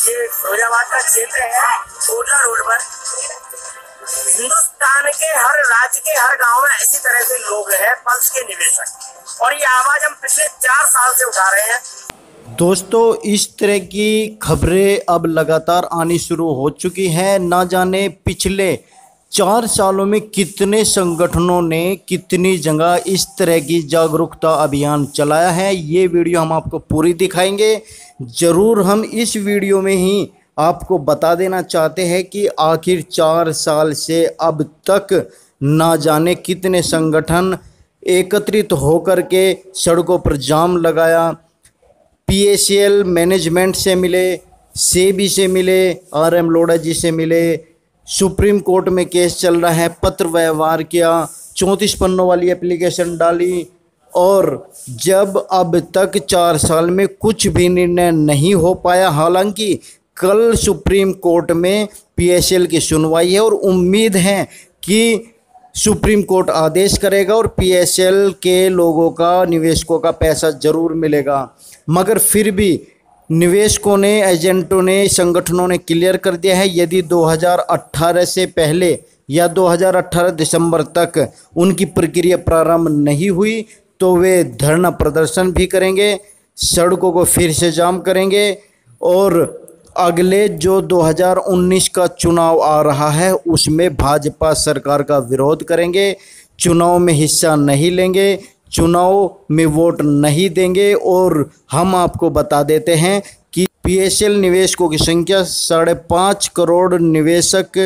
ये फिरोजाबाद का क्षेत्र है। कोटला रोड पर हिंदुस्तान के हर राज्य के हर गांव में इसी तरह से लोग हैं पल्स के निवेशक, और ये आवाज हम पिछले 4 साल से उठा रहे हैं। दोस्तों, इस तरह की खबरें अब लगातार आनी शुरू हो चुकी हैं। ना जाने पिछले 4 सालों में कितने संगठनों ने कितनी जगह इस तरह की जागरूकता अभियान चलाया है। ये वीडियो हम आपको पूरी दिखाएंगे। ज़रूर हम इस वीडियो में ही आपको बता देना चाहते हैं कि आखिर 4 साल से अब तक ना जाने कितने संगठन एकत्रित होकर के सड़कों पर जाम लगाया, पीएसएल मैनेजमेंट से मिले, सेबी से मिले, आरएम लोढ़ा जी से मिले, सुप्रीम कोर्ट में केस चल रहा है, पत्र व्यवहार किया, 34 पन्नों वाली एप्लीकेशन डाली, और जब अब तक 4 साल में कुछ भी निर्णय नहीं हो पाया। हालांकि कल सुप्रीम कोर्ट में पीएसएल की सुनवाई है और उम्मीद है कि सुप्रीम कोर्ट आदेश करेगा और पीएसएल के लोगों का, निवेशकों का पैसा ज़रूर मिलेगा। मगर फिर भी निवेशकों ने, एजेंटों ने, संगठनों ने क्लियर कर दिया है, यदि 2018 से पहले या 2018 दिसंबर तक उनकी प्रक्रिया प्रारंभ नहीं हुई तो वे धरना प्रदर्शन भी करेंगे, सड़कों को फिर से जाम करेंगे और अगले जो 2019 का चुनाव आ रहा है उसमें भाजपा सरकार का विरोध करेंगे, चुनाव में हिस्सा नहीं लेंगे, चुनाव में वोट नहीं देंगे। और हम आपको बता देते हैं कि पीएसएल निवेशकों की संख्या 5.5 करोड़ निवेशक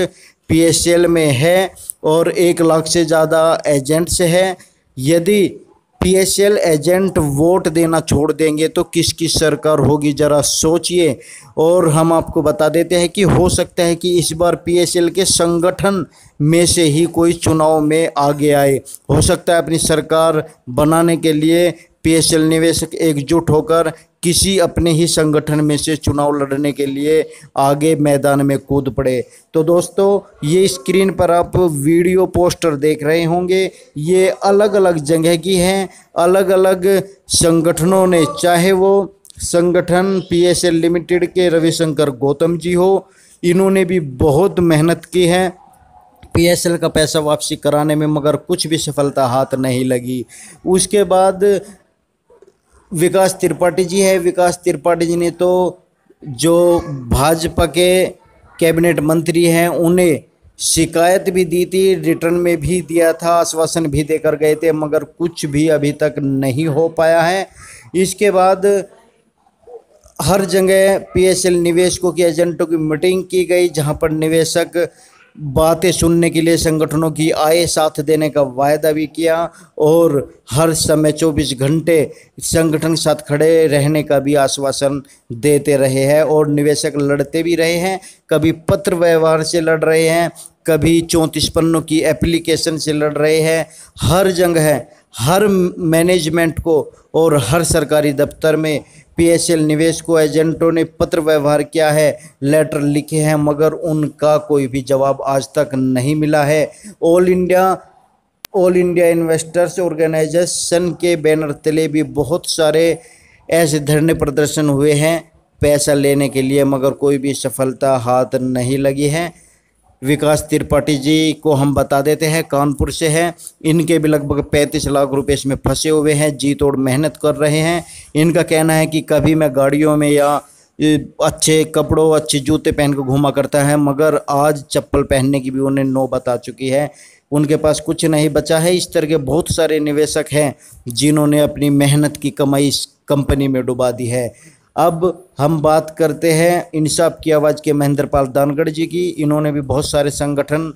पीएसएल में है और 1 लाख से ज़्यादा एजेंट्स है। यदि पीएसएल एजेंट वोट देना छोड़ देंगे तो किसकी सरकार होगी, ज़रा सोचिए। और हम आपको बता देते हैं कि हो सकता है कि इस बार पीएसएल के संगठन में से ही कोई चुनाव में आगे आए। हो सकता है अपनी सरकार बनाने के लिए पीएसएल निवेशक एकजुट होकर किसी अपने ही संगठन में से चुनाव लड़ने के लिए आगे मैदान में कूद पड़े। तो दोस्तों, ये स्क्रीन पर आप वीडियो पोस्टर देख रहे होंगे, ये अलग अलग जगह की हैं। अलग अलग संगठनों ने, चाहे वो संगठन पीएसएल लिमिटेड के रविशंकर गौतम जी हो, इन्होंने भी बहुत मेहनत की है पीएसएल का पैसा वापसी कराने में, मगर कुछ भी सफलता हाथ नहीं लगी। उसके बाद विकास त्रिपाठी जी है। विकास त्रिपाठी जी ने तो जो भाजपा के कैबिनेट मंत्री हैं उन्हें शिकायत भी दी थी, रिटर्न में भी दिया था, आश्वासन भी देकर गए थे, मगर कुछ भी अभी तक नहीं हो पाया है। इसके बाद हर जगह पीएसएल निवेशकों की, एजेंटों की मीटिंग की गई, जहां पर निवेशक बातें सुनने के लिए संगठनों की आए, साथ देने का वायदा भी किया और हर समय 24 घंटे संगठन के साथ खड़े रहने का भी आश्वासन देते रहे हैं। और निवेशक लड़ते भी रहे हैं, कभी पत्र व्यवहार से लड़ रहे हैं, कभी 34 पन्नों की एप्लीकेशन से लड़ रहे हैं। हर जगह, हर मैनेजमेंट को और हर सरकारी दफ्तर में पीएसएल निवेशकों, एजेंटों ने पत्र व्यवहार किया है, लेटर लिखे हैं, मगर उनका कोई भी जवाब आज तक नहीं मिला है। ऑल इंडिया इन्वेस्टर्स ऑर्गेनाइजेशन के बैनर तले भी बहुत सारे ऐसे धरने प्रदर्शन हुए हैं पैसा लेने के लिए, मगर कोई भी सफलता हाथ नहीं लगी है। विकास त्रिपाठी जी को हम बता देते हैं, कानपुर से हैं। इनके भी लगभग 35 लाख रुपए इसमें फंसे हुए हैं, जी तोड़ मेहनत कर रहे हैं। इनका कहना है कि कभी मैं गाड़ियों में या अच्छे कपड़ों, अच्छे जूते पहन कर घूमा करता है, मगर आज चप्पल पहनने की भी उन्हें नौबत आ चुकी है, उनके पास कुछ नहीं बचा है। इस तरह के बहुत सारे निवेशक हैं जिन्होंने अपनी मेहनत की कमाई इस कंपनी में डुबा दी है। अब हम बात करते हैं इंसाफ की आवाज़ के महेंद्रपाल दानगढ़ जी की। इन्होंने भी बहुत सारे संगठन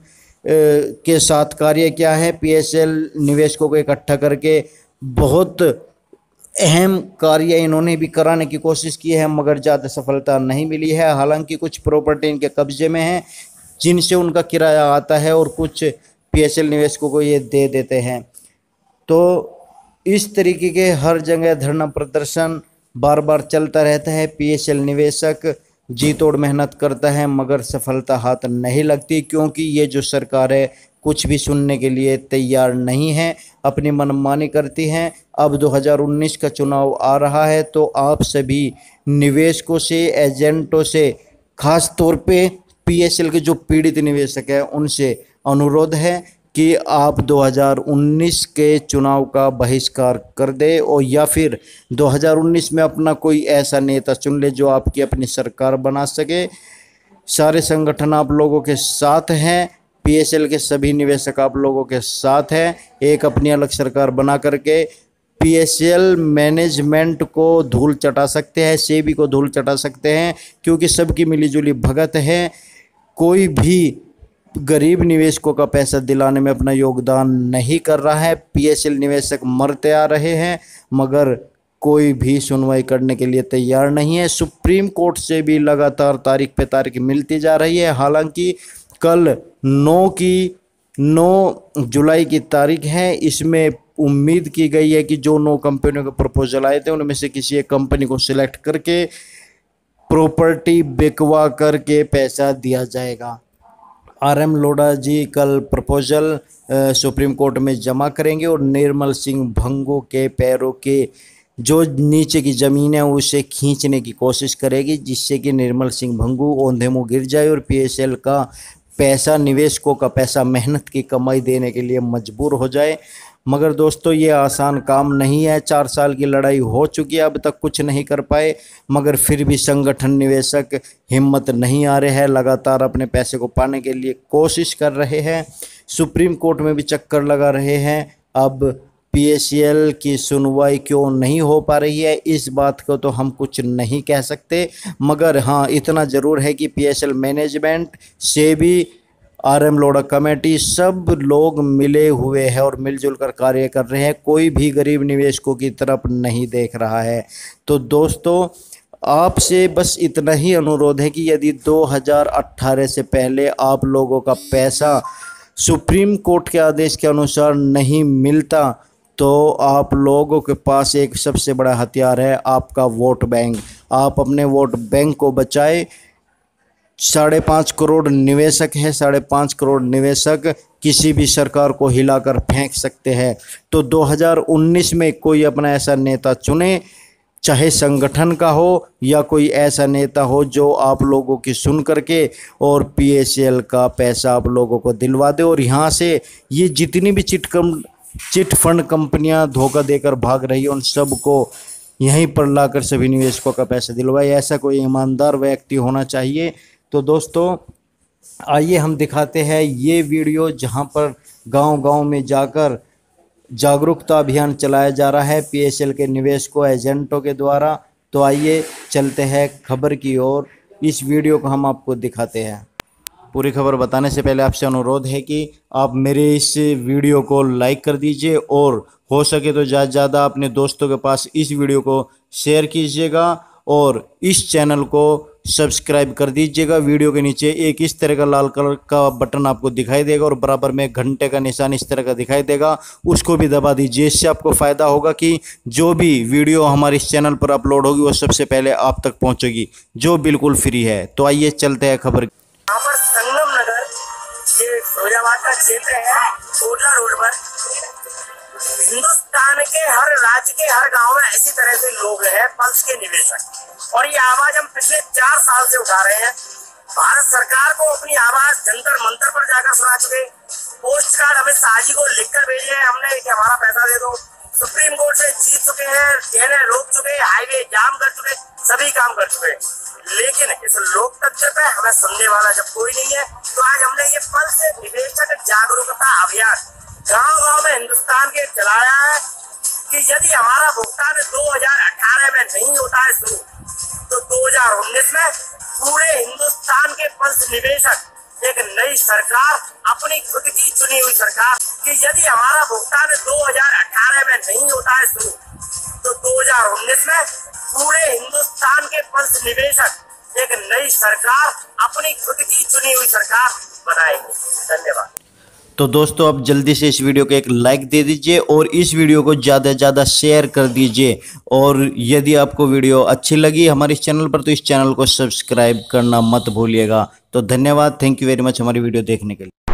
के साथ कार्य किया है, पीएसएल निवेशकों को इकट्ठा करके बहुत अहम कार्य इन्होंने भी कराने की कोशिश की है, मगर ज़्यादा सफलता नहीं मिली है। हालांकि कुछ प्रॉपर्टी इनके कब्जे में है जिनसे उनका किराया आता है और कुछ पीएसएल निवेशकों को ये दे देते हैं। तो इस तरीके के हर जगह धरना प्रदर्शन बार बार चलता रहता है। पीएसएल निवेशक जी तोड़ मेहनत करता है, मगर सफलता हाथ नहीं लगती, क्योंकि ये जो सरकार है कुछ भी सुनने के लिए तैयार नहीं है, अपनी मनमानी करती हैं। अब 2019 का चुनाव आ रहा है, तो आप सभी निवेशकों से, एजेंटों से खास तौर पे पीएसएल के जो पीड़ित निवेशक हैं उनसे अनुरोध है कि आप 2019 के चुनाव का बहिष्कार कर दे और या फिर 2019 में अपना कोई ऐसा नेता चुन ले जो आपकी अपनी सरकार बना सके। सारे संगठन आप लोगों के साथ हैं, पीएसएल के सभी निवेशक आप लोगों के साथ हैं। एक अपनी अलग सरकार बना करके पीएसएल मैनेजमेंट को धूल चटा सकते हैं, सेबी को धूल चटा सकते हैं, क्योंकि सबकी मिलीजुली भगत है। कोई भी गरीब निवेशकों का पैसा दिलाने में अपना योगदान नहीं कर रहा है। पीएसएल निवेशक मरते आ रहे हैं मगर कोई भी सुनवाई करने के लिए तैयार नहीं है। सुप्रीम कोर्ट से भी लगातार तारीख पे तारीख मिलती जा रही है। हालांकि कल 9 जुलाई की तारीख है। इसमें उम्मीद की गई है कि जो 9 कंपनियों के प्रपोजल आए थे उनमें से किसी एक कंपनी को सिलेक्ट करके प्रॉपर्टी बिकवा करके पैसा दिया जाएगा। RM लोढ़ा जी कल प्रपोजल सुप्रीम कोर्ट में जमा करेंगे और निर्मल सिंह भंगू के पैरों के जो नीचे की ज़मीन है उसे खींचने की कोशिश करेगी, जिससे कि निर्मल सिंह भंगू औंधे मुँह गिर जाए और पीएसएल का पैसा, निवेशकों का पैसा मेहनत की कमाई देने के लिए मजबूर हो जाए। मगर दोस्तों ये आसान काम नहीं है। 4 साल की लड़ाई हो चुकी है, अब तक कुछ नहीं कर पाए, मगर फिर भी संगठन निवेशक हिम्मत नहीं आ रहे हैं, लगातार अपने पैसे को पाने के लिए कोशिश कर रहे हैं। सुप्रीम कोर्ट में भी चक्कर लगा रहे हैं। अब पीएसएल की सुनवाई क्यों नहीं हो पा रही है, इस बात को तो हम कुछ नहीं कह सकते, मगर हाँ इतना ज़रूर है कि पीएसएल मैनेजमेंट से भी RM लोढ़ा कमेटी सब लोग मिले हुए हैं और मिलजुल कर कार्य कर रहे हैं। कोई भी गरीब निवेशकों की तरफ नहीं देख रहा है। तो दोस्तों आपसे बस इतना ही अनुरोध है कि यदि 2018 से पहले आप लोगों का पैसा सुप्रीम कोर्ट के आदेश के अनुसार नहीं मिलता तो आप लोगों के पास एक सबसे बड़ा हथियार है, आपका वोट बैंक। आप अपने वोट बैंक को बचाए। 5.5 करोड़ निवेशक है, 5.5 करोड़ निवेशक किसी भी सरकार को हिलाकर फेंक सकते हैं। तो 2019 में कोई अपना ऐसा नेता चुने, चाहे संगठन का हो या कोई ऐसा नेता हो जो आप लोगों की सुन करके और पीएसएल का पैसा आप लोगों को दिलवा दे और यहाँ से ये जितनी भी चिट फंड कंपनियां धोखा देकर भाग रही हैं उन सबको यहीं पर लाकर सभी निवेशकों का पैसा दिलवाए। ऐसा कोई ईमानदार व्यक्ति होना चाहिए। तो दोस्तों आइए हम दिखाते हैं ये वीडियो जहां पर गांव-गांव में जाकर जागरूकता अभियान चलाया जा रहा है पीएसएल के निवेशकों एजेंटों के द्वारा। तो आइए चलते हैं खबर की ओर। इस वीडियो को हम आपको दिखाते हैं। पूरी खबर बताने से पहले आपसे अनुरोध है कि आप मेरे इस वीडियो को लाइक कर दीजिए और हो सके तो ज़्यादा से ज़्यादा अपने दोस्तों के पास इस वीडियो को शेयर कीजिएगा और इस चैनल को सब्सक्राइब कर दीजिएगा। वीडियो के नीचे एक इस तरह का लाल कलर का बटन आपको दिखाई देगा और बराबर में घंटे का निशान इस तरह का दिखाई देगा, उसको भी दबा दीजिए। इससे आपको फ़ायदा होगा कि जो भी वीडियो हमारे इस चैनल पर अपलोड होगी वो सबसे पहले आप तक पहुंचेगी, जो बिल्कुल फ्री है। तो आइए चलते हैं खबर। यहाँ पर संगम नगर ये फिरोजाबाद का क्षेत्र है, कोटला रोड पर। हिंदुस्तान के हर राज्य के हर गांव में इसी तरह से लोग हैं पल्स के निवेशक, और ये आवाज हम पिछले 4 साल से उठा रहे हैं। भारत सरकार को अपनी आवाज जंतर मंतर पर जाकर सुना चुके, पोस्ट कार्ड हमें साजी को लिखकर भेजे हैं हमने कि हमारा पैसा दे दो। सुप्रीम कोर्ट से जीत चुके हैं, ट्रेनें रोक चुके, हाईवे जाम कर चुके, सभी काम कर चुके, लेकिन इस लोकतंत्र पे हमें सुनने वाला जब कोई नहीं है तो आज हमने ये पल्स निवेशक जागरूकता अभियान गांव-गांव में हिंदुस्तान के चलाया है कि यदि हमारा भुगतान 2018 में नहीं होता है शुरू तो 2019 में पूरे हिंदुस्तान के पल्स निवेशक, एक नई सरकार, अपनी खुद की चुनी हुई सरकार, कि यदि हमारा भुगतान 2018 में नहीं होता है शुरू तो 2019 में पूरे हिंदुस्तान के पल्स निवेशक, एक नई सरकार, अपनी खुद की चुनी हुई सरकार बनाएंगे। धन्यवाद। तो दोस्तों अब जल्दी से इस वीडियो को एक लाइक दे दीजिए और इस वीडियो को ज़्यादा से ज़्यादा शेयर कर दीजिए, और यदि आपको वीडियो अच्छी लगी हमारे इस चैनल पर तो इस चैनल को सब्सक्राइब करना मत भूलिएगा। तो धन्यवाद, थैंक यू वेरी मच हमारी वीडियो देखने के लिए।